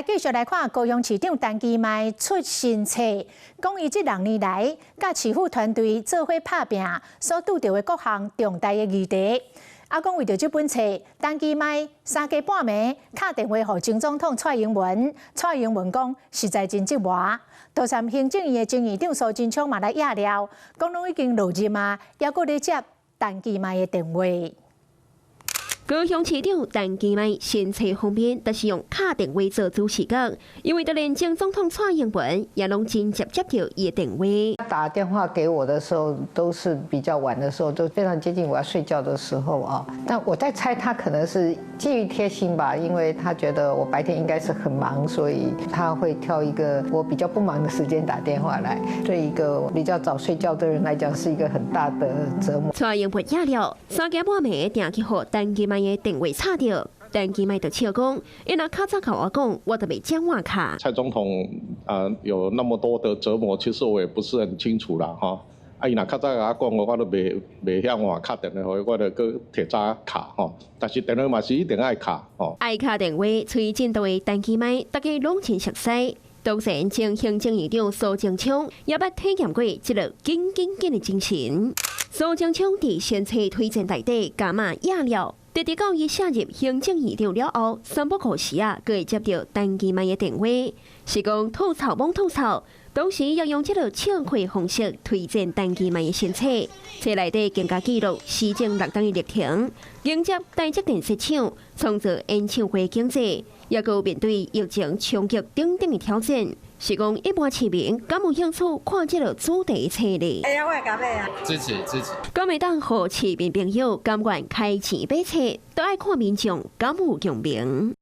繼續來看高雄市長陳其邁出新冊，講伊這2年來，甲市府團隊做伙拍拼所拄到的各項重大的議題。講為着這本冊，陳其邁3更半暝打電話給前總統蔡英文，蔡英文講實在真折磨。桃園行政院的前院長蘇貞昌嘛來壓料，講攏已經落任啊，還閣咧接陳其邁的電話。高雄市長陳其邁新冊方面，都是用打電話做主持講，因為就連前總統蔡英文也攏真接到伊的電話。打電話給我的時候，都是比較晚的時候，都非常接近我要睡覺的時候啊。但我在猜，他可能是基於貼心吧，因為他覺得我白天應該是很忙，所以他會挑一個我比較不忙的時間打電話來。對一個比較早睡覺的人來講，是一個很大的折磨。蔡英文壓了3更半暝定去給陳其邁的電話插掉，陳其邁就笑講，伊若較早跟我講，我都袂講話卡。蔡總統有那麼多的折磨，其實我也不是很清楚啦哈。伊若較早跟我講，我都袂曉換卡電話，我就擱摕早卡吼。但是電話嘛是一定愛卡吼。愛卡電話，推薦到的陳其邁，大家攏真熟悉。當然，前行政院長蘇貞昌也捌體驗過這個緊的精神。蘇貞昌佇新冊推薦內底加碼壓料，直直到伊卸任行政院長了後，3不5時啊，佫會接到陳其邁的電話，是講吐槽罔吐槽。當時要用這個唱會方式推薦陳其邁的新冊，冊內底更加記錄市政6黨的歷程，迎接台積電設廠，創造演唱會經濟，也閣面對疫情衝擊等等的挑戰。是講一般市民敢有興趣看這個主題冊呢？哎呀，我會甲買啊！支持。敢會當予市民朋友甘願開錢買冊，都愛看民眾敢有共鳴。